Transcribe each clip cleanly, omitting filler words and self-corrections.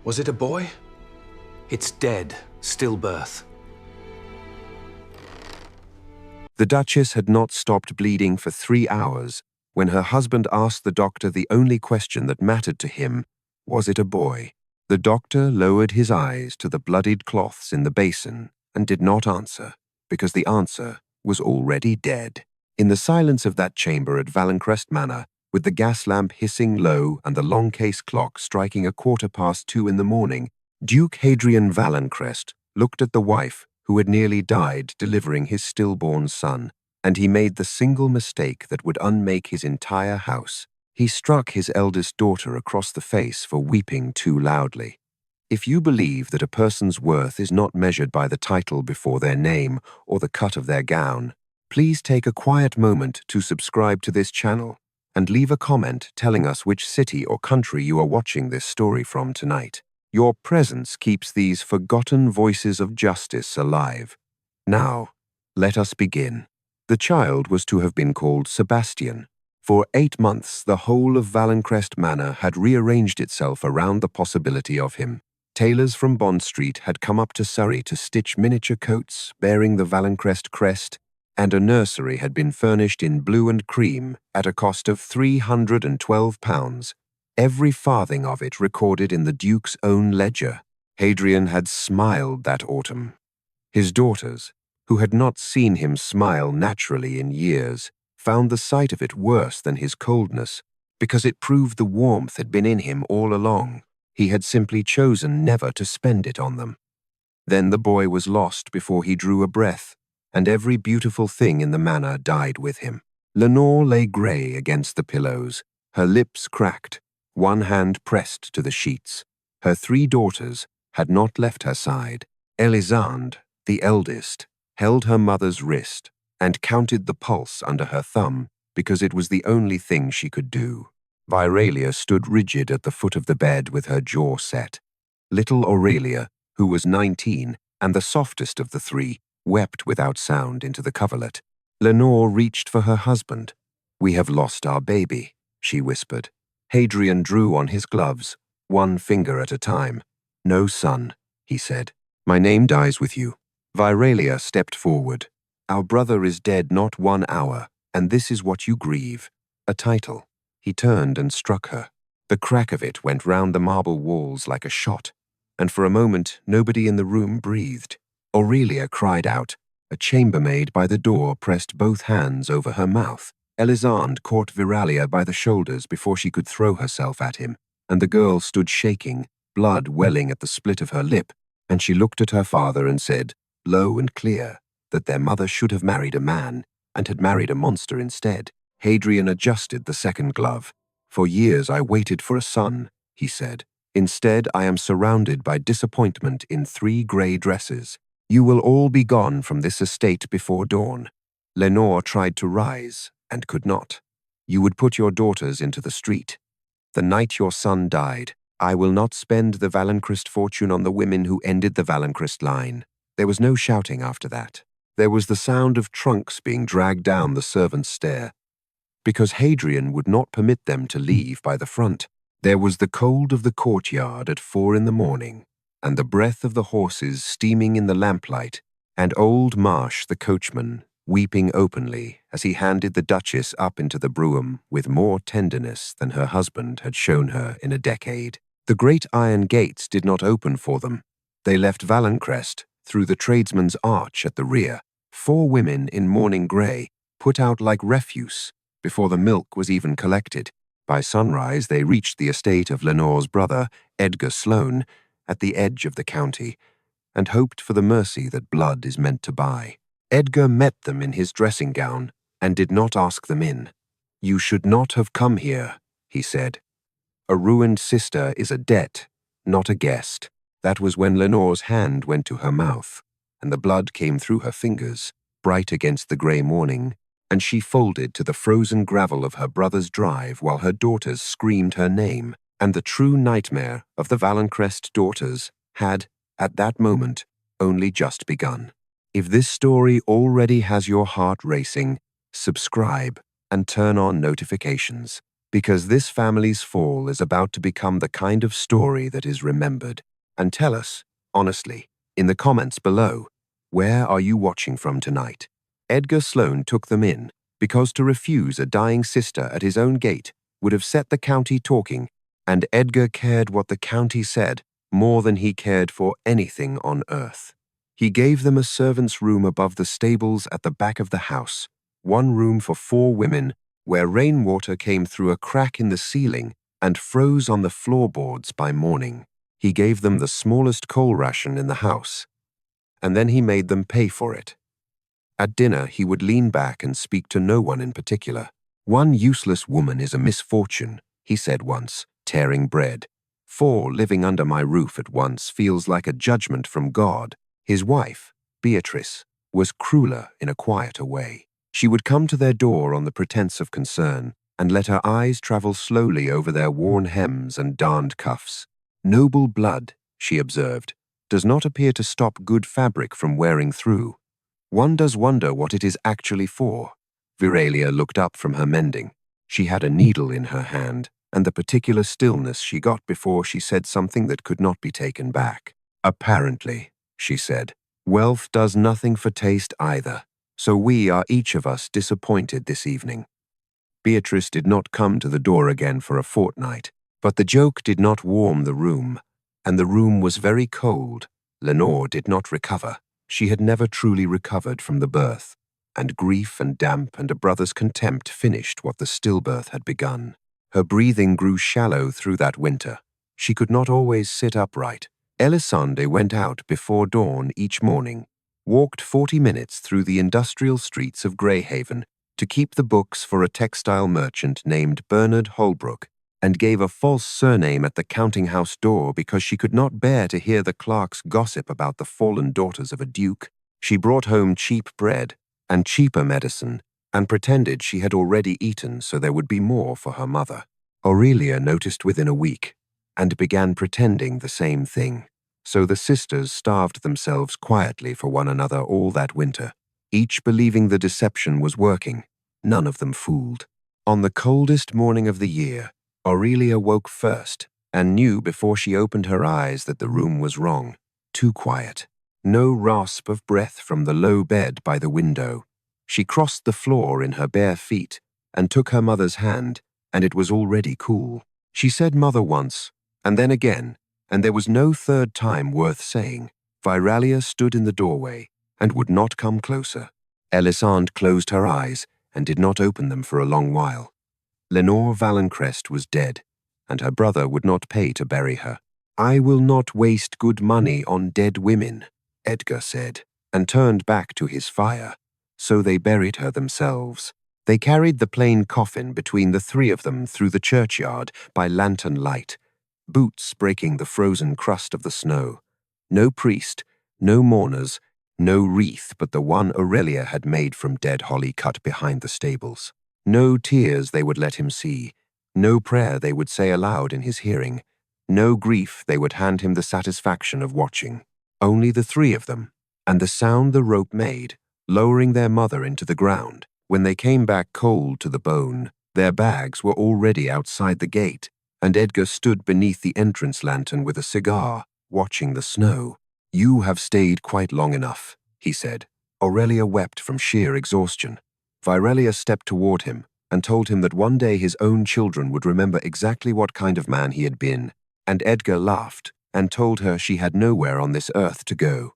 Was it a boy? It's dead. Stillbirth. The Duchess had not stopped bleeding for 3 hours when her husband asked the doctor the only question that mattered to him: was it a boy? The doctor lowered his eyes to the bloodied cloths in the basin and did not answer, because the answer was already dead. In the silence of that chamber at Valencrest Manor, with the gas lamp hissing low and the long case clock striking 2:15 in the morning, Duke Hadrian Valencrest looked at the wife who had nearly died delivering his stillborn son, and he made the single mistake that would unmake his entire house. He struck his eldest daughter across the face for weeping too loudly. If you believe that a person's worth is not measured by the title before their name or the cut of their gown, please take a quiet moment to subscribe to this channel and leave a comment telling us which city or country you are watching this story from tonight. Your presence keeps these forgotten voices of justice alive. Now, let us begin. The child was to have been called Sebastian. For 8 months, the whole of Valencrest Manor had rearranged itself around the possibility of him. Tailors from Bond Street had come up to Surrey to stitch miniature coats bearing the Valencrest crest, and a nursery had been furnished in blue and cream at a cost of £312, every farthing of it recorded in the Duke's own ledger. Hadrian had smiled that autumn. His daughters, who had not seen him smile naturally in years, found the sight of it worse than his coldness, because it proved the warmth had been in him all along. He had simply chosen never to spend it on them. Then the boy was lost before he drew a breath, and every beautiful thing in the manor died with him. Lenore lay grey against the pillows, her lips cracked, one hand pressed to the sheets. Her 3 daughters had not left her side. Elisande, the eldest, held her mother's wrist and counted the pulse under her thumb because it was the only thing she could do. Viralia stood rigid at the foot of the bed with her jaw set. Little Aurelia, who was 19 and the softest of the 3, wept without sound into the coverlet. Lenore reached for her husband. "We have lost our baby," she whispered. Hadrian drew on his gloves, one finger at a time. "No, son," he said. "My name dies with you." Viralia stepped forward. "Our brother is dead not 1 hour, and this is what you grieve. A title." He turned and struck her. The crack of it went round the marble walls like a shot, and for a moment nobody in the room breathed. Aurelia cried out. A chambermaid by the door pressed both hands over her mouth. Elisande caught Viralia by the shoulders before she could throw herself at him, and the girl stood shaking, blood welling at the split of her lip, and she looked at her father and said, low and clear, that their mother should have married a man, and had married a monster instead. Hadrian adjusted the second glove. "For years I waited for a son," he said. "Instead, I am surrounded by disappointment in 3 grey dresses. You will all be gone from this estate before dawn." Lenore tried to rise, and could not. "You would put your daughters into the street. The night your son died, I will not spend the Valencrest fortune on the women who ended the Valencrest line." There was no shouting after that. There was the sound of trunks being dragged down the servants' stair, because Hadrian would not permit them to leave by the front. There was the cold of the courtyard at 4 in the morning, and the breath of the horses steaming in the lamplight, and old Marsh, the coachman, weeping openly as he handed the Duchess up into the brougham with more tenderness than her husband had shown her in a decade. The great iron gates did not open for them. They left Valencrest through the tradesman's arch at the rear. 4 women in mourning grey put out like refuse before the milk was even collected. By sunrise, they reached the estate of Lenore's brother, Edgar Sloane, at the edge of the county, and hoped for the mercy that blood is meant to buy. Edgar met them in his dressing gown and did not ask them in. "You should not have come here," he said. "A ruined sister is a debt, not a guest." That was when Lenore's hand went to her mouth, and the blood came through her fingers, bright against the grey morning, and she folded to the frozen gravel of her brother's drive while her daughters screamed her name, and the true nightmare of the Valencrest daughters had, at that moment, only just begun. If this story already has your heart racing, subscribe and turn on notifications. because this family's fall is about to become the kind of story that is remembered. And tell us, honestly, in the comments below, where are you watching from tonight? Edgar Sloane took them in because to refuse a dying sister at his own gate would have set the county talking, and Edgar cared what the county said more than he cared for anything on earth. He gave them a servant's room above the stables at the back of the house, one room for 4 women, where rainwater came through a crack in the ceiling and froze on the floorboards by morning. He gave them the smallest coal ration in the house, and then he made them pay for it. At dinner, he would lean back and speak to no one in particular. "One useless woman is a misfortune," he said once, tearing bread. "4 living under my roof at once feels like a judgment from God." His wife, Beatrice, was crueler in a quieter way. She would come to their door on the pretense of concern and let her eyes travel slowly over their worn hems and darned cuffs. "Noble blood," she observed, "does not appear to stop good fabric from wearing through. One does wonder what it is actually for." Viralia looked up from her mending. She had a needle in her hand, and the particular stillness she got before she said something that could not be taken back. "Apparently," she said, "wealth does nothing for taste either, so we are each of us disappointed this evening." Beatrice did not come to the door again for a fortnight, but the joke did not warm the room, and the room was very cold. Lenore did not recover. She had never truly recovered from the birth, and grief and damp and a brother's contempt finished what the stillbirth had begun. Her breathing grew shallow through that winter. She could not always sit upright. Elisande went out before dawn each morning, walked 40 minutes through the industrial streets of Greyhaven to keep the books for a textile merchant named Bernard Holbrook, and gave a false surname at the counting-house door because she could not bear to hear the clerks gossip about the fallen daughters of a duke. She brought home cheap bread and cheaper medicine and pretended she had already eaten so there would be more for her mother. Aurelia noticed within a week and began pretending the same thing. So the sisters starved themselves quietly for one another all that winter, each believing the deception was working, none of them fooled. On the coldest morning of the year, Aurelia woke first and knew before she opened her eyes that the room was wrong, too quiet. No rasp of breath from the low bed by the window. She crossed the floor in her bare feet and took her mother's hand, and it was already cool. She said "mother" once, and then again, and there was no third time worth saying. Viralia stood in the doorway and would not come closer. Elisande closed her eyes and did not open them for a long while. Lenore Valencrest was dead, and her brother would not pay to bury her. "I will not waste good money on dead women," Edgar said, and turned back to his fire. So they buried her themselves. They carried the plain coffin between the 3 of them through the churchyard by lantern light, boots breaking the frozen crust of the snow. No priest, no mourners, no wreath but the one Aurelia had made from dead holly cut behind the stables. No tears they would let him see, no prayer they would say aloud in his hearing, no grief they would hand him the satisfaction of watching. Only the 3 of them, and the sound the rope made, lowering their mother into the ground. When they came back cold to the bone, their bags were already outside the gate, and Edgar stood beneath the entrance lantern with a cigar, watching the snow. "You have stayed quite long enough," he said. Aurelia wept from sheer exhaustion. Viralia stepped toward him and told him that one day his own children would remember exactly what kind of man he had been, and Edgar laughed and told her she had nowhere on this earth to go.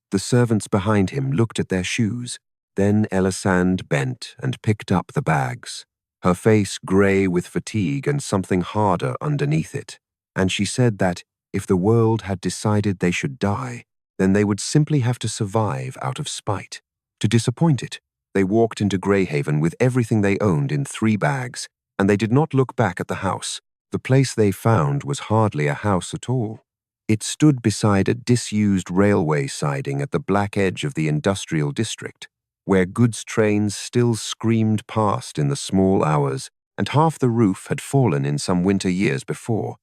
The servants behind him looked at their shoes. Then Elisande bent and picked up the bags, her face grey with fatigue and something harder underneath it, and she said that if the world had decided they should die, then they would simply have to survive out of spite. To disappoint it, they walked into Greyhaven with everything they owned in 3 bags, and they did not look back at the house. The place they found was hardly a house at all. It stood beside a disused railway siding at the black edge of the industrial district, where goods trains still screamed past in the small hours, and half the roof had fallen in some winter years before.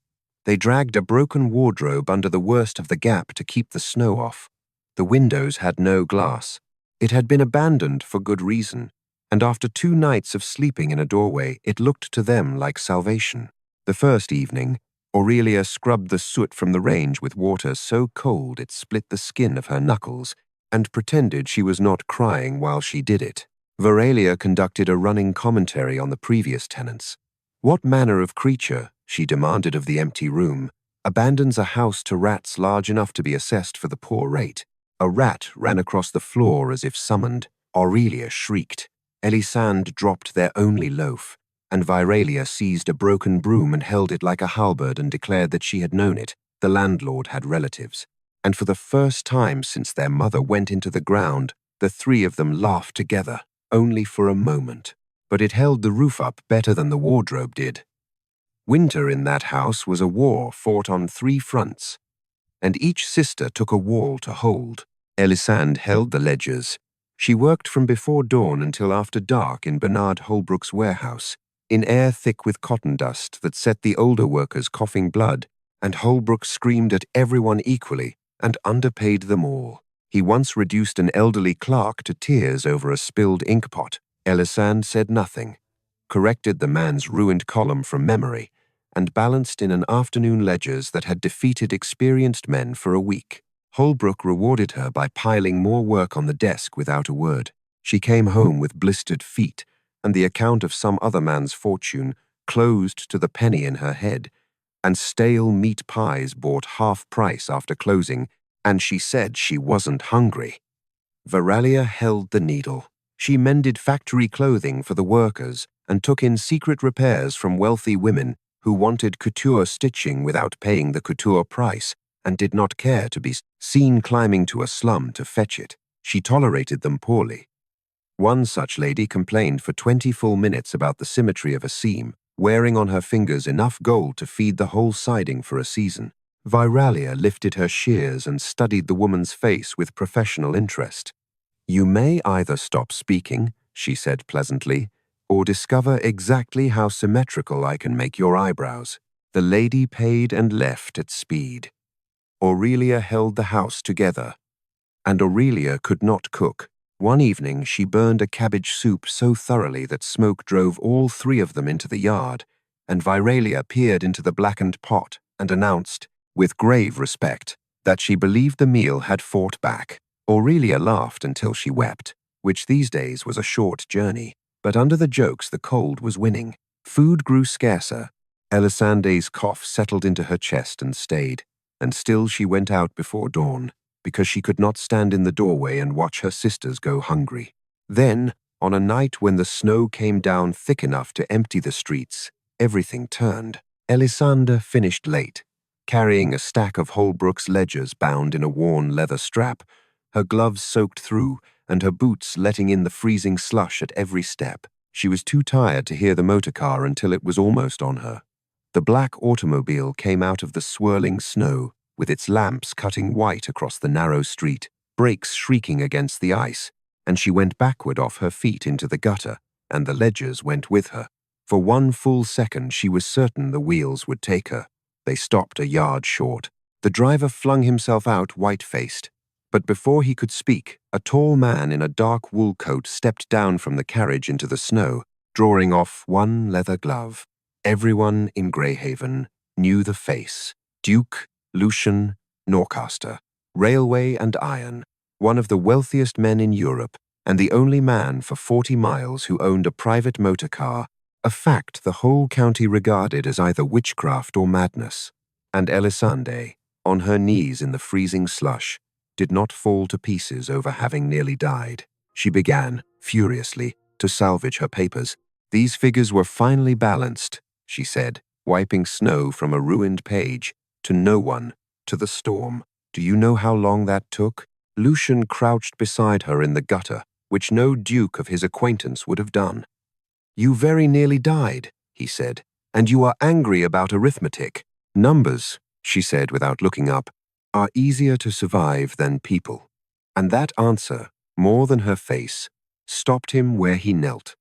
They dragged a broken wardrobe under the worst of the gap to keep the snow off. The windows had no glass. It had been abandoned for good reason. and after 2 nights of sleeping in a doorway, it looked to them like salvation. The first evening, Aurelia scrubbed the soot from the range with water so cold it split the skin of her knuckles, and pretended she was not crying while she did it. Veralia conducted a running commentary on the previous tenants. What manner of creature, she demanded of the empty room, abandons a house to rats large enough to be assessed for the poor rate? A rat ran across the floor as if summoned. Aurelia shrieked. Elisande dropped their only loaf, and Viralia seized a broken broom and held it like a halberd and declared that she had known it. The landlord had relatives. And for the first time since their mother went into the ground, the 3 of them laughed together, only for a moment. But it held the roof up better than the wardrobe did. Winter in that house was a war fought on 3 fronts, and each sister took a wall to hold. Elisande held the ledgers. She worked from before dawn until after dark in Bernard Holbrook's warehouse, in air thick with cotton dust that set the older workers coughing blood, and Holbrook screamed at everyone equally and underpaid them all. He once reduced an elderly clerk to tears over a spilled inkpot. Elisande said nothing, corrected the man's ruined column from memory, and balanced in an afternoon ledgers that had defeated experienced men for a week. Holbrook rewarded her by piling more work on the desk without a word. She came home with blistered feet, and the account of some other man's fortune closed to the penny in her head, and stale meat pies bought half price after closing, and she said she wasn't hungry. Veralia held the needle. She mended factory clothing for the workers and took in secret repairs from wealthy women who wanted couture stitching without paying the couture price and did not care to be seen climbing to a slum to fetch it. She tolerated them poorly. One such lady complained for 20 full minutes about the symmetry of a seam, wearing on her fingers enough gold to feed the whole siding for a season. Viralia lifted her shears and studied the woman's face with professional interest. "You may either stop speaking," she said pleasantly, "or discover exactly how symmetrical I can make your eyebrows." The lady paid and left at speed. Aurelia held the house together, and Aurelia could not cook. One evening she burned a cabbage soup so thoroughly that smoke drove all 3 of them into the yard, and Viralia peered into the blackened pot and announced, with grave respect, that she believed the meal had fought back. Aurelia laughed until she wept, which these days was a short journey, but under the jokes the cold was winning. Food grew scarcer. Elisande's cough settled into her chest and stayed, and still she went out before dawn, because she could not stand in the doorway and watch her sisters go hungry. Then, on a night when the snow came down thick enough to empty the streets, everything turned. Elisande finished late, carrying a stack of Holbrook's ledgers bound in a worn leather strap, her gloves soaked through and her boots letting in the freezing slush at every step. She was too tired to hear the motor car until it was almost on her. The black automobile came out of the swirling snow, with its lamps cutting white across the narrow street, brakes shrieking against the ice, and she went backward off her feet into the gutter, and the ledgers went with her. For 1 full second she was certain the wheels would take her. They stopped a yard short. The driver flung himself out white-faced, but before he could speak, a tall man in a dark wool coat stepped down from the carriage into the snow, drawing off 1 leather glove. Everyone in Greyhaven knew the face. Duke Lucian Norcaster, railway and iron, one of the wealthiest men in Europe, and the only man for 40 miles who owned a private motor car, a fact the whole county regarded as either witchcraft or madness. And Elisande, on her knees in the freezing slush, did not fall to pieces over having nearly died. She began, furiously, to salvage her papers. "These figures were finely balanced," she said, wiping snow from a ruined page. "To no one, to the storm. Do you know how long that took?" Lucian crouched beside her in the gutter, which no duke of his acquaintance would have done. "You very nearly died," he said, "and you are angry about arithmetic." "Numbers," she said without looking up, "are easier to survive than people." And that answer, more than her face, stopped him where he knelt.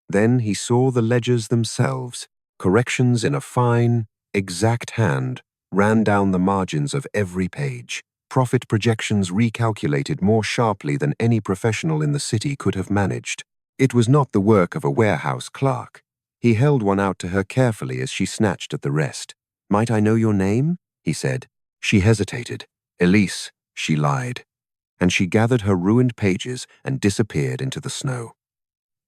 Then he saw the ledgers themselves. Corrections in a fine, exact hand ran down the margins of every page. Profit projections recalculated more sharply than any professional in the city could have managed. It was not the work of a warehouse clerk. He held one out to her carefully as she snatched at the rest. "Might I know your name?" he said. She hesitated. "Elise," she lied. And she gathered her ruined pages and disappeared into the snow.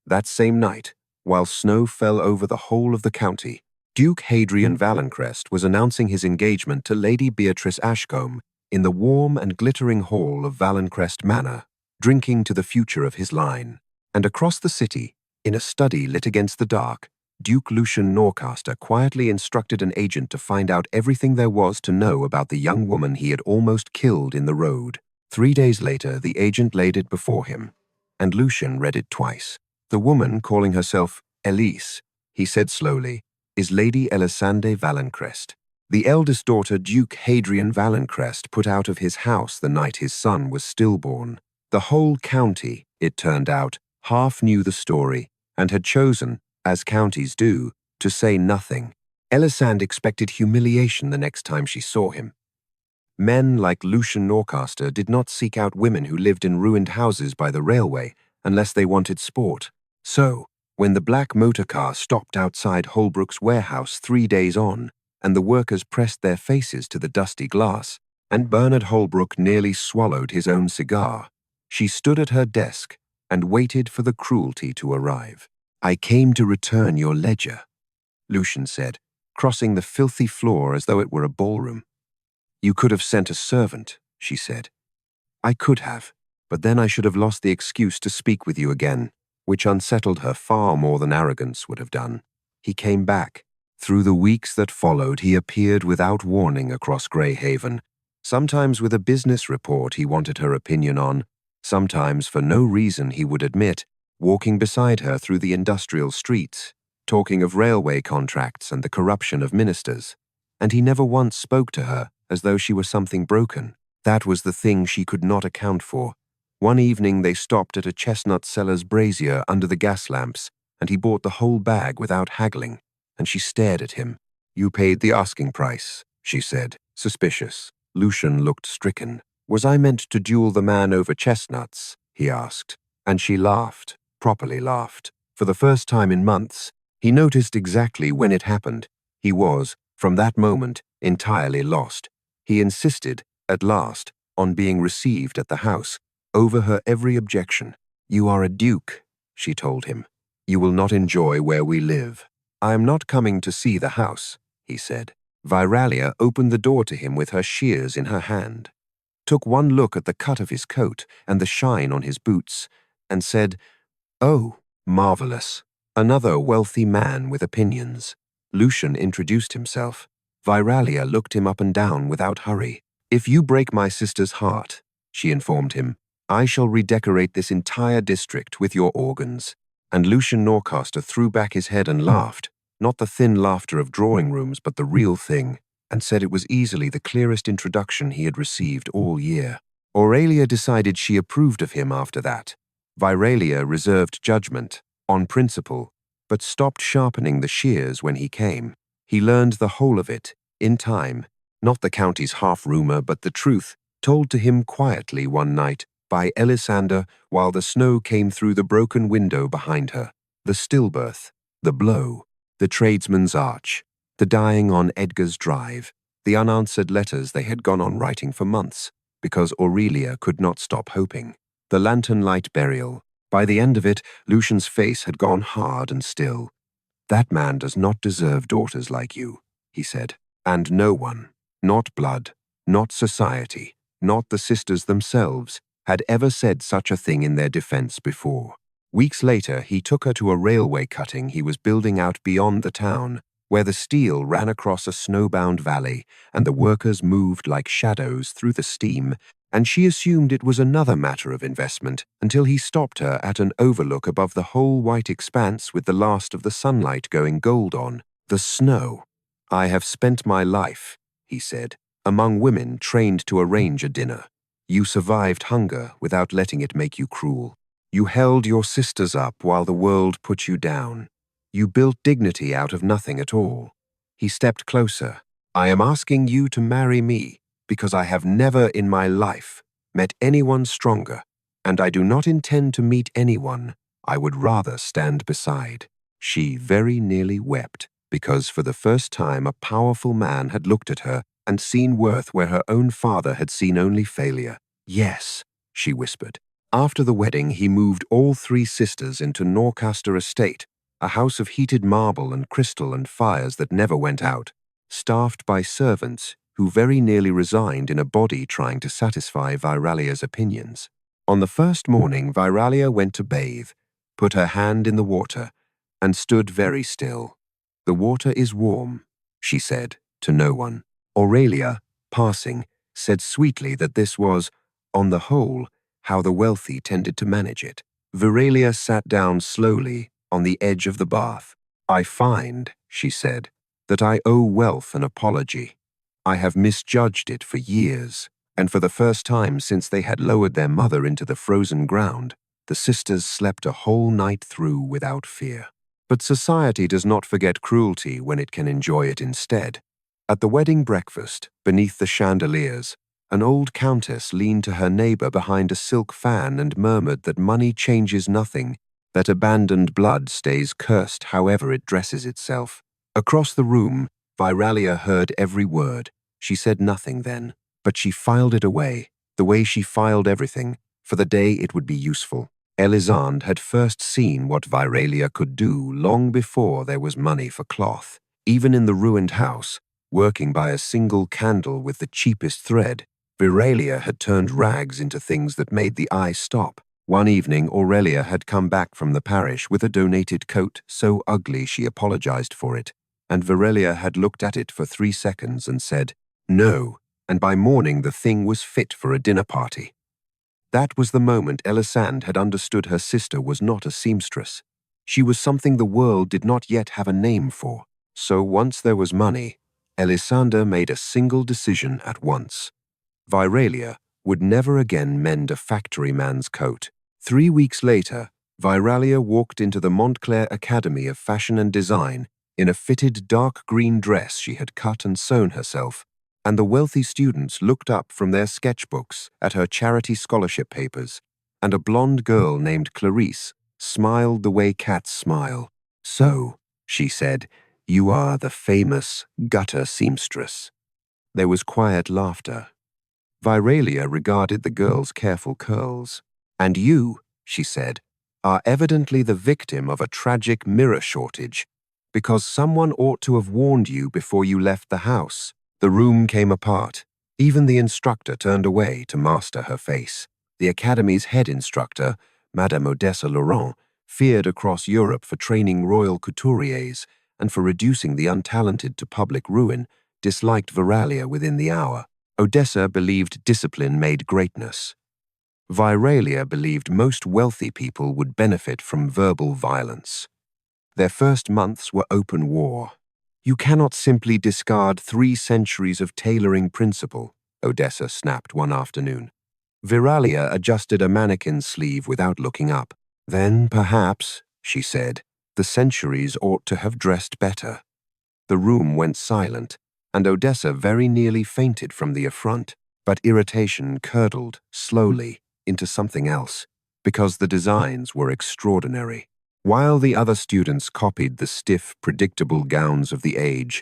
That same night, while snow fell over the whole of the county, Duke Hadrian Valencrest was announcing his engagement to Lady Beatrice Ashcombe in the warm and glittering hall of Valencrest Manor, drinking to the future of his line. And across the city, in a study lit against the dark, Duke Lucian Norcaster quietly instructed an agent to find out everything there was to know about the young woman he had almost killed in the road. 3 days later, the agent laid it before him, and Lucian read it twice. "The woman calling herself Elise," he said slowly, "is Lady Elisande Valencrest. The eldest daughter, Duke Hadrian Valencrest, put out of his house the night his son was stillborn. The whole county, it turned out, half knew the story, and had chosen, as counties do, to say nothing. Elisande expected humiliation the next time she saw him. Men like Lucian Norcaster did not seek out women who lived in ruined houses by the railway unless they wanted sport. So, when the black motor car stopped outside Holbrook's warehouse 3 days on, and the workers pressed their faces to the dusty glass, and Bernard Holbrook nearly swallowed his own cigar, she stood at her desk and waited for the cruelty to arrive. "I came to return your ledger," Lucian said, crossing the filthy floor as though it were a ballroom. "You could have sent a servant," she said. "I could have, but then I should have lost the excuse to speak with you again," which unsettled her far more than arrogance would have done. He came back. Through the weeks that followed, he appeared without warning across Greyhaven, sometimes with a business report he wanted her opinion on, sometimes for no reason he would admit, walking beside her through the industrial streets, talking of railway contracts and the corruption of ministers. And he never once spoke to her as though she were something broken. That was the thing she could not account for. One evening they stopped at a chestnut seller's brazier under the gas lamps, and he bought the whole bag without haggling, and she stared at him. "You paid the asking price," she said, suspicious. Lucian looked stricken. "Was I meant to duel the man over chestnuts?" he asked. And she laughed, properly laughed. For the first time in months, he noticed exactly when it happened. He was, from that moment, entirely lost. He insisted, at last, on being received at the house, over her every objection. "You are a duke," she told him. "You will not enjoy where we live." "I am not coming to see the house," he said. Viralia opened the door to him with her shears in her hand, took one look at the cut of his coat and the shine on his boots, and said, "Oh, marvelous. Another wealthy man with opinions." Lucian introduced himself. Viralia looked him up and down without hurry. "If you break my sister's heart," she informed him, "I shall redecorate this entire district with your organs." And Lucian Norcaster threw back his head and laughed, not the thin laughter of drawing rooms, but the real thing, and said it was easily the clearest introduction he had received all year. Aurelia decided she approved of him after that. Viralia reserved judgment, on principle, but stopped sharpening the shears when he came. He learned the whole of it, in time, not the county's half-rumor, but the truth, told to him quietly one night by Elisande while the snow came through the broken window behind her. The stillbirth, the blow, the tradesman's arch, the dying on Edgar's Drive, the unanswered letters they had gone on writing for months, because Aurelia could not stop hoping. The lantern-light burial. By the end of it, Lucian's face had gone hard and still. "That man does not deserve daughters like you," he said. And no one, not blood, not society, not the sisters themselves, had ever said such a thing in their defense before. Weeks later, he took her to a railway cutting he was building out beyond the town, where the steel ran across a snowbound valley and the workers moved like shadows through the steam, and she assumed it was another matter of investment until he stopped her at an overlook above the whole white expanse with the last of the sunlight going gold on, the snow. "I have spent my life," he said, "among women trained to arrange a dinner. You survived hunger without letting it make you cruel. You held your sisters up while the world put you down. You built dignity out of nothing at all." He stepped closer. "I am asking you to marry me because I have never in my life met anyone stronger, and I do not intend to meet anyone I would rather stand beside." She very nearly wept, because for the first time a powerful man had looked at her and seen worth where her own father had seen only failure. "Yes," she whispered. After the wedding, he moved all three sisters into Norcaster Estate, a house of heated marble and crystal and fires that never went out, staffed by servants who very nearly resigned in a body trying to satisfy Viralia's opinions. On the first morning, Viralia went to bathe, put her hand in the water, and stood very still. "The water is warm," she said to no one. Aurelia, passing, said sweetly that this was, on the whole, how the wealthy tended to manage it. Viralia sat down slowly on the edge of the bath. "I find," she said, "that I owe wealth an apology. I have misjudged it for years, and for the first time since they had lowered their mother into the frozen ground, the sisters slept a whole night through without fear. But society does not forget cruelty when it can enjoy it instead." At the wedding breakfast, beneath the chandeliers, an old countess leaned to her neighbor behind a silk fan and murmured that money changes nothing, that abandoned blood stays cursed however it dresses itself. Across the room, Viralia heard every word. She said nothing then, but she filed it away, the way she filed everything, for the day it would be useful. Elisande had first seen what Viralia could do long before there was money for cloth. Even in the ruined house, working by a single candle with the cheapest thread, Viralia had turned rags into things that made the eye stop. One evening, Aurelia had come back from the parish with a donated coat so ugly she apologized for it, and Viralia had looked at it for 3 seconds and said, "No," and by morning the thing was fit for a dinner party. That was the moment Elisande had understood her sister was not a seamstress. She was something the world did not yet have a name for. So once there was money, Elisande made a single decision at once. Viralia would never again mend a factory man's coat. 3 weeks later, Viralia walked into the Montclair Academy of Fashion and Design in a fitted dark green dress she had cut and sewn herself, and the wealthy students looked up from their sketchbooks at her charity scholarship papers, and a blonde girl named Clarice smiled the way cats smile. "So," she said, "you are the famous gutter seamstress." There was quiet laughter. Viralia regarded the girl's careful curls. "And you," she said, "are evidently the victim of a tragic mirror shortage, because someone ought to have warned you before you left the house." The room came apart. Even the instructor turned away to master her face. The academy's head instructor, Madame Odessa Laurent, feared across Europe for training royal couturiers and for reducing the untalented to public ruin, disliked Viralia within the hour. Odessa believed discipline made greatness. Viralia believed most wealthy people would benefit from verbal violence. Their first months were open war. "You cannot simply discard 3 centuries of tailoring principle," Odessa snapped one afternoon. Viralia adjusted a mannequin's sleeve without looking up. "Then, perhaps," she said, "the centuries ought to have dressed better." The room went silent, and Odessa very nearly fainted from the affront, but irritation curdled, slowly, into something else, because the designs were extraordinary. While the other students copied the stiff, predictable gowns of the age,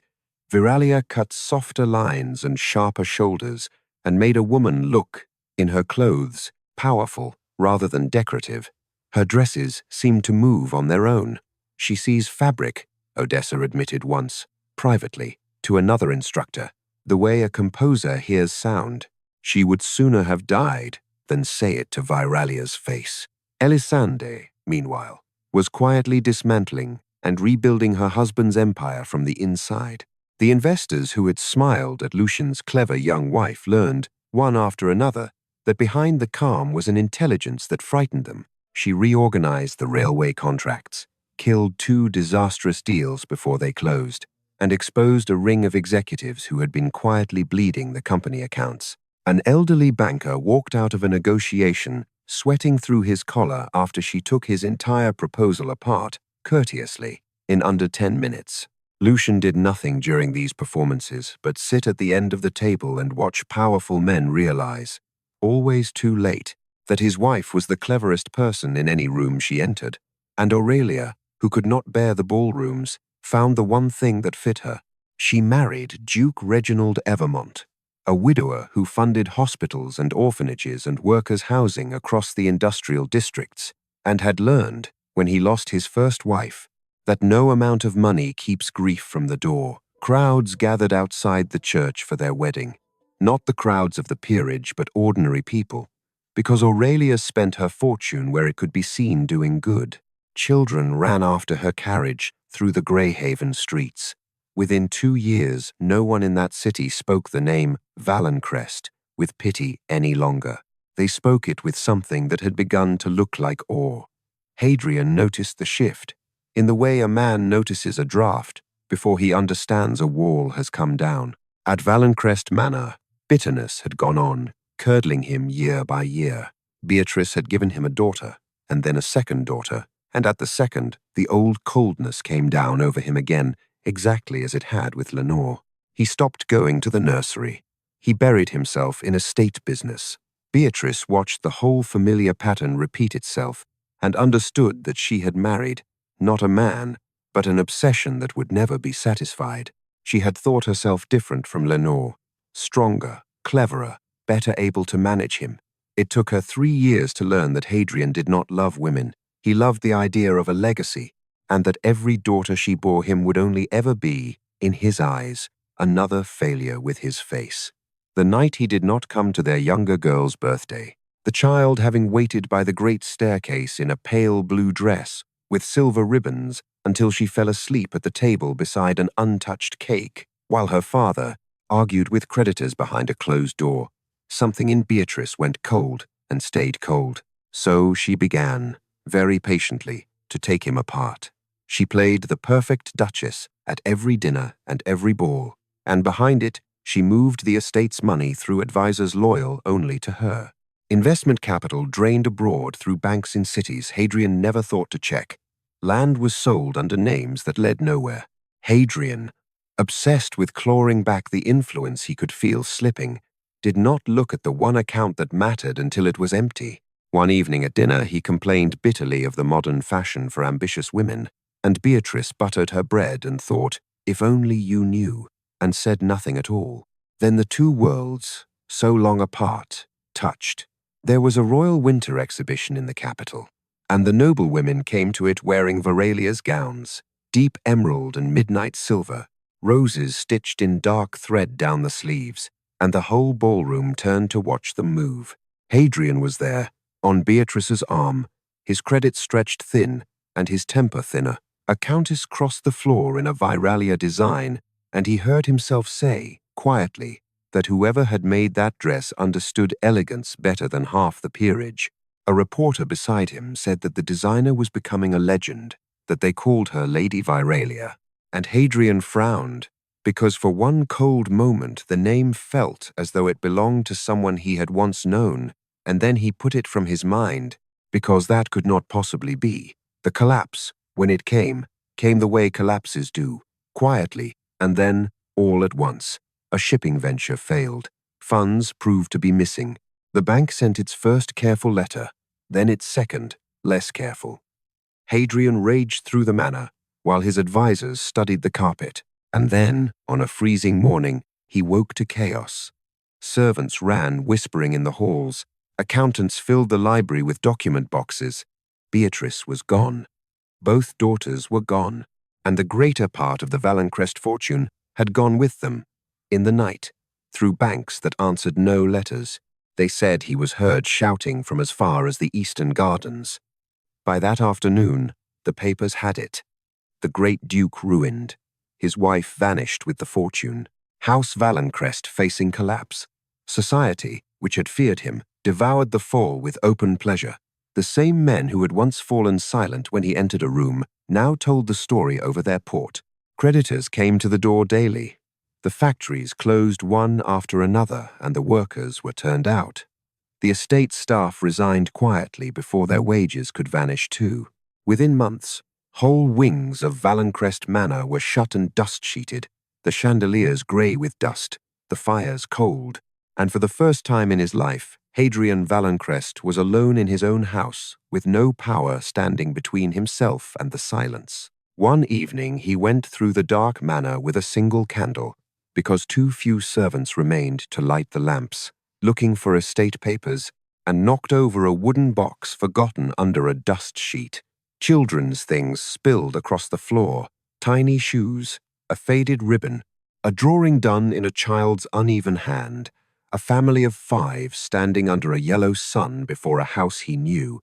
Viralia cut softer lines and sharper shoulders and made a woman look, in her clothes, powerful rather than decorative. Her dresses seemed to move on their own. "She sees fabric," Odessa admitted once, privately, to another instructor, "the way a composer hears sound." She would sooner have died than say it to Viralia's face. Elisande, meanwhile, was quietly dismantling and rebuilding her husband's empire from the inside. The investors who had smiled at Lucien's clever young wife learned, one after another, that behind the calm was an intelligence that frightened them. She reorganized the railway contracts, killed 2 disastrous deals before they closed, and exposed a ring of executives who had been quietly bleeding the company accounts. An elderly banker walked out of a negotiation sweating through his collar after she took his entire proposal apart, courteously, in under 10 minutes. Lucien did nothing during these performances but sit at the end of the table and watch powerful men realize, always too late, that his wife was the cleverest person in any room she entered. And Aurelia, who could not bear the ballrooms, found the one thing that fit her. She married Duke Reginald Evermont, a widower who funded hospitals and orphanages and workers' housing across the industrial districts, and had learned, when he lost his first wife, that no amount of money keeps grief from the door. Crowds gathered outside the church for their wedding, not the crowds of the peerage but ordinary people, because Aurelia spent her fortune where it could be seen doing good. Children ran after her carriage through the Greyhaven streets. Within 2 years, no one in that city spoke the name Valencrest with pity any longer. They spoke it with something that had begun to look like awe. Hadrian noticed the shift, in the way a man notices a draft before he understands a wall has come down. At Valencrest Manor, bitterness had gone on, curdling him year by year. Beatrice had given him a daughter, and then a second daughter, and at the second, the old coldness came down over him again, exactly as it had with Lenore. He stopped going to the nursery. He buried himself in estate business. Beatrice watched the whole familiar pattern repeat itself, and understood that she had married, not a man, but an obsession that would never be satisfied. She had thought herself different from Lenore, stronger, cleverer, better able to manage him. It took her 3 years to learn that Hadrian did not love women. He loved the idea of a legacy, and that every daughter she bore him would only ever be, in his eyes, another failure with his face. The night he did not come to their younger girl's birthday, the child having waited by the great staircase in a pale blue dress with silver ribbons until she fell asleep at the table beside an untouched cake, while her father argued with creditors behind a closed door. Something in Beatrice went cold and stayed cold. So she began, very patiently, to take him apart. She played the perfect duchess at every dinner and every ball, and behind it, she moved the estate's money through advisors loyal only to her. Investment capital drained abroad through banks in cities Hadrian never thought to check. Land was sold under names that led nowhere. Hadrian, obsessed with clawing back the influence he could feel slipping, did not look at the one account that mattered until it was empty. One evening at dinner, he complained bitterly of the modern fashion for ambitious women, and Beatrice buttered her bread and thought, if only you knew, and said nothing at all. Then the two worlds, so long apart, touched. There was a royal winter exhibition in the capital, and the noblewomen came to it wearing Veralia's gowns, deep emerald and midnight silver, roses stitched in dark thread down the sleeves, and the whole ballroom turned to watch them move. Hadrian was there, on Beatrice's arm, his credit stretched thin and his temper thinner. A countess crossed the floor in a Viralia design, and he heard himself say, quietly, that whoever had made that dress understood elegance better than half the peerage. A reporter beside him said that the designer was becoming a legend, that they called her Lady Viralia, and Hadrian frowned, because for one cold moment the name felt as though it belonged to someone he had once known, and then he put it from his mind, because that could not possibly be. The collapse, when it came the way collapses do, quietly, and then, all at once. A shipping venture failed. Funds proved to be missing. The bank sent its first careful letter, then its second, less careful. Hadrian raged through the manor, while his advisors studied the carpet, and then, on a freezing morning, he woke to chaos. Servants ran whispering in the halls. Accountants filled the library with document boxes. Beatrice was gone. Both daughters were gone, and the greater part of the Valencrest fortune had gone with them. In the night, through banks that answered no letters, they said he was heard shouting from as far as the Eastern Gardens. By that afternoon, the papers had it. The great Duke ruined. His wife vanished with the fortune. House Valencrest facing collapse. Society, which had feared him, devoured the fall with open pleasure. The same men who had once fallen silent when he entered a room now told the story over their port. Creditors came to the door daily. The factories closed one after another, and the workers were turned out. The estate staff resigned quietly before their wages could vanish too. Within months, whole wings of Valencrest Manor were shut and dust-sheeted, the chandeliers grey with dust, the fires cold, and for the first time in his life, Hadrian Valencrest was alone in his own house, with no power standing between himself and the silence. One evening he went through the dark manor with a single candle, because too few servants remained to light the lamps, looking for estate papers, and knocked over a wooden box forgotten under a dust sheet. Children's things spilled across the floor, tiny shoes, a faded ribbon, a drawing done in a child's uneven hand, a family of 5 standing under a yellow sun before a house he knew,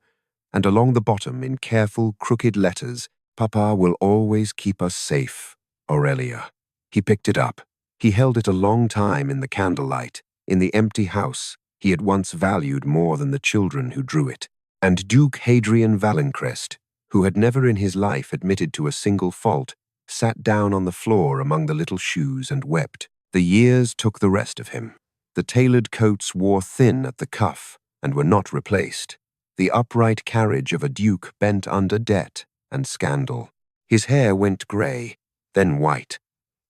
and along the bottom in careful, crooked letters, "Papa will always keep us safe, Aurelia." He picked it up. He held it a long time in the candlelight, in the empty house he had once valued more than the children who drew it. And Duke Hadrian Valencrest, who had never in his life admitted to a single fault, sat down on the floor among the little shoes and wept. The years took the rest of him. The tailored coats wore thin at the cuff and were not replaced. The upright carriage of a duke bent under debt and scandal. His hair went grey, then white.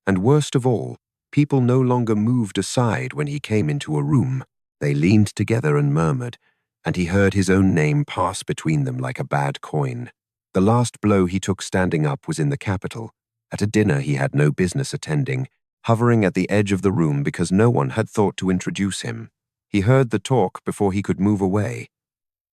And worst of all, people no longer moved aside when he came into a room. They leaned together and murmured, and he heard his own name pass between them like a bad coin. The last blow he took standing up was in the Capitol, at a dinner he had no business attending, hovering at the edge of the room because no one had thought to introduce him. He heard the talk before he could move away.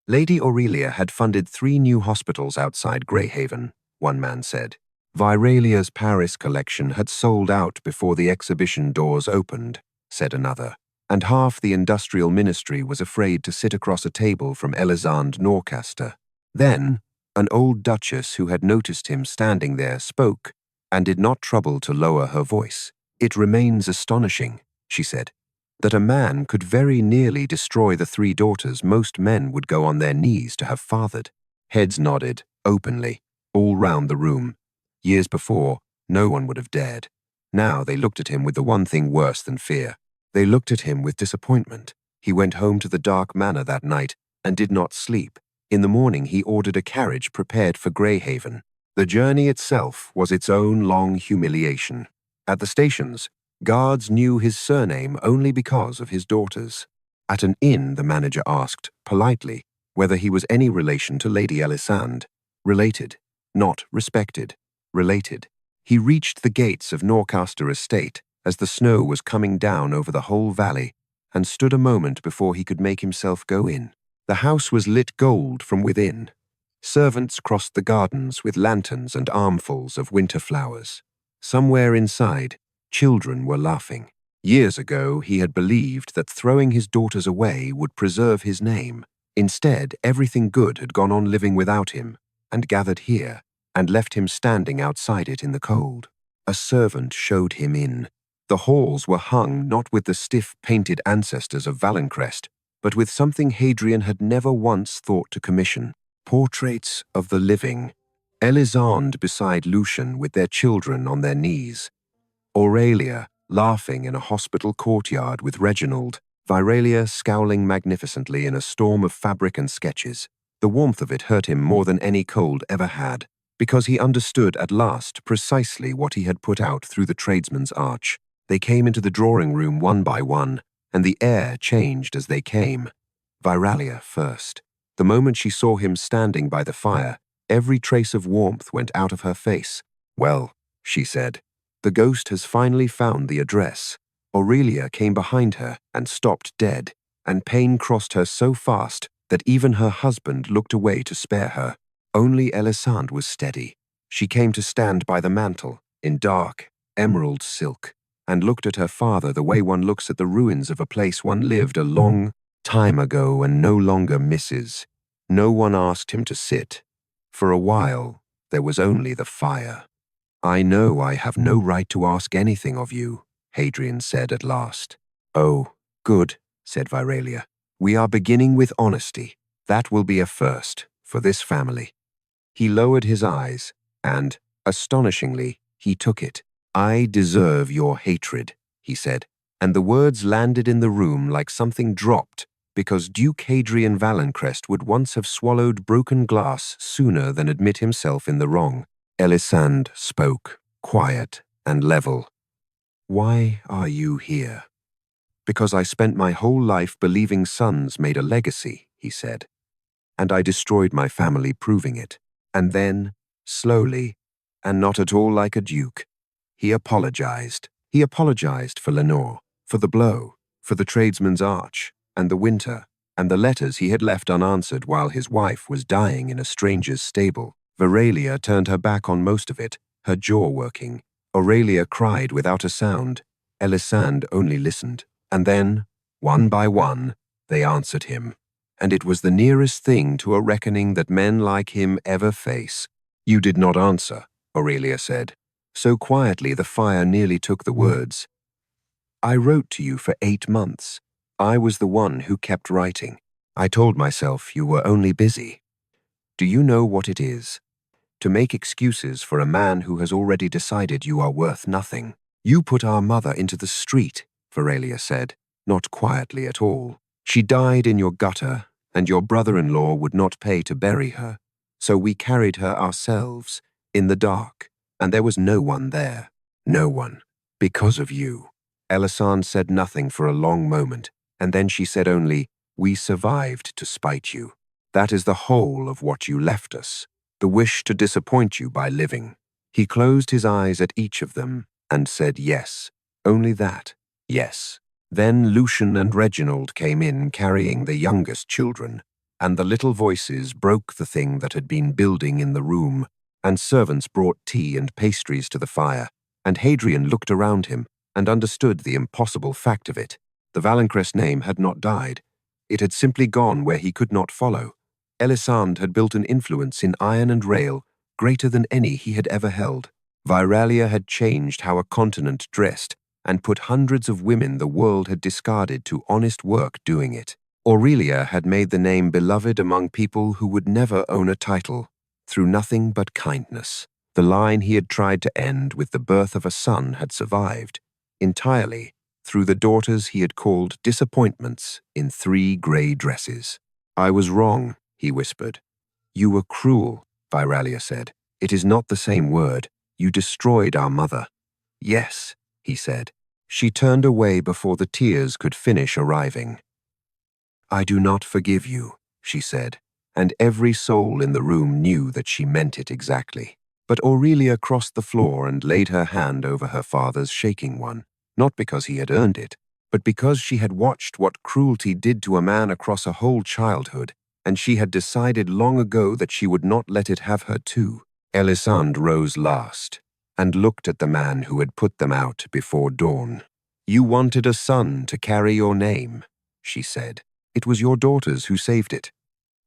Lady Aurelia had funded 3 new hospitals outside Greyhaven, one man said. Viralia's Paris collection had sold out before the exhibition doors opened, said another, and half the industrial ministry was afraid to sit across a table from Elisande Norcaster. Then, an old duchess who had noticed him standing there spoke, and did not trouble to lower her voice. "It remains astonishing," she said, "that a man could very nearly destroy the 3 daughters most men would go on their knees to have fathered." Heads nodded, openly, all round the room. Years before, no one would have dared. Now they looked at him with the one thing worse than fear. They looked at him with disappointment. He went home to the dark manor that night and did not sleep. In the morning he ordered a carriage prepared for Greyhaven. The journey itself was its own long humiliation. At the stations, guards knew his surname only because of his daughters. At an inn, the manager asked, politely, whether he was any relation to Lady Elisande. Related, not respected, related. He reached the gates of Norcaster Estate as the snow was coming down over the whole valley, and stood a moment before he could make himself go in. The house was lit gold from within. Servants crossed the gardens with lanterns and armfuls of winter flowers. Somewhere inside, children were laughing. Years ago, he had believed that throwing his daughters away would preserve his name. Instead, everything good had gone on living without him, and gathered here, and left him standing outside it in the cold. A servant showed him in. The halls were hung not with the stiff, painted ancestors of Valencrest, but with something Hadrian had never once thought to commission. Portraits of the living. Elisande beside Lucian with their children on their knees. Aurelia laughing in a hospital courtyard with Reginald. Viralia scowling magnificently in a storm of fabric and sketches. The warmth of it hurt him more than any cold ever had, because he understood at last precisely what he had put out through the tradesman's arch. They came into the drawing room one by one, and the air changed as they came. Viralia first. The moment she saw him standing by the fire, every trace of warmth went out of her face. "Well," she said, "the ghost has finally found the address." Aurelia came behind her and stopped dead, and pain crossed her so fast that even her husband looked away to spare her. Only Elisande was steady. She came to stand by the mantel, in dark, emerald silk, and looked at her father the way one looks at the ruins of a place one lived a long time ago and no longer misses. No one asked him to sit. For a while, there was only the fire. "I know I have no right to ask anything of you," Hadrian said at last. "Oh, good," said Viralia. "We are beginning with honesty. That will be a first for this family." He lowered his eyes, and, astonishingly, he took it. "I deserve your hatred," he said, and the words landed in the room like something dropped, because Duke Hadrian Valencrest would once have swallowed broken glass sooner than admit himself in the wrong. Elisande spoke, quiet and level. "Why are you here?" Because I spent my whole life believing sons made a legacy, he said. And I destroyed my family proving it. And then, slowly, and not at all like a duke, he apologized. He apologized for Lenore, for the blow, for the tradesman's arch, and the winter, and the letters he had left unanswered while his wife was dying in a stranger's stable. Veralia turned her back on most of it, her jaw working. Aurelia cried without a sound. Elisande only listened. And then, one by one, they answered him. And it was the nearest thing to a reckoning that men like him ever face. You did not answer, Aurelia said. So quietly the fire nearly took the words. I wrote to you for 8 months. I was the one who kept writing. I told myself you were only busy. Do you know what it is? To make excuses for a man who has already decided you are worth nothing. You put our mother into the street, Veralia said, not quietly at all. She died in your gutter, and your brother-in-law would not pay to bury her. So we carried her ourselves, in the dark, and there was no one there. No one. Because of you. Elisande said nothing for a long moment, and then she said only, we survived to spite you. That is the whole of what you left us. The wish to disappoint you by living. He closed his eyes at each of them and said yes. Only that. Yes. Then Lucian and Reginald came in carrying the youngest children, and the little voices broke the thing that had been building in the room, and servants brought tea and pastries to the fire, and Hadrian looked around him and understood the impossible fact of it. The Valencrest name had not died. It had simply gone where he could not follow. Elisande had built an influence in iron and rail greater than any he had ever held. Viralia had changed how a continent dressed and put hundreds of women the world had discarded to honest work doing it. Aurelia had made the name beloved among people who would never own a title, through nothing but kindness. The line he had tried to end with the birth of a son had survived, entirely, through the daughters he had called disappointments in 3 grey dresses. I was wrong, he whispered. You were cruel, Viralia said. It is not the same word. You destroyed our mother. Yes, he said. She turned away before the tears could finish arriving. I do not forgive you, she said, and every soul in the room knew that she meant it exactly. But Aurelia crossed the floor and laid her hand over her father's shaking one, not because he had earned it, but because she had watched what cruelty did to a man across a whole childhood, and she had decided long ago that she would not let it have her too. Elisande rose last, and looked at the man who had put them out before dawn. You wanted a son to carry your name, she said. It was your daughters who saved it.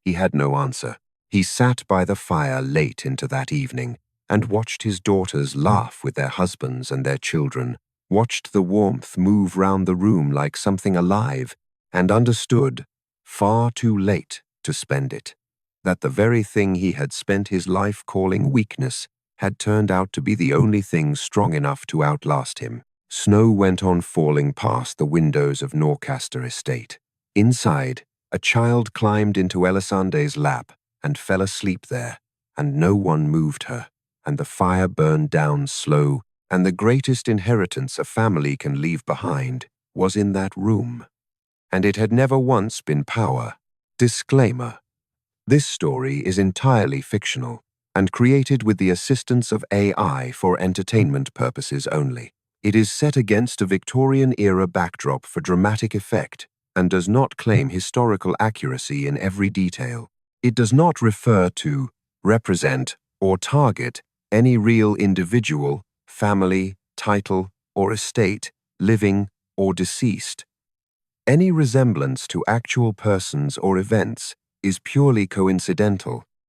He had no answer. He sat by the fire late into that evening, and watched his daughters laugh with their husbands and their children, watched the warmth move round the room like something alive, and understood, far too late to spend it, that the very thing he had spent his life calling weakness had turned out to be the only thing strong enough to outlast him. Snow went on falling past the windows of Norcaster Estate. Inside, a child climbed into Elisande's lap and fell asleep there, and no one moved her, and the fire burned down slow, and the greatest inheritance a family can leave behind was in that room. And it had never once been power. Disclaimer. This story is entirely fictional and created with the assistance of AI for entertainment purposes only. It is set against a Victorian-era backdrop for dramatic effect and does not claim historical accuracy in every detail. It does not refer to, represent, or target any real individual, family, title, or estate, living or deceased. Any resemblance to actual persons or events is purely coincidental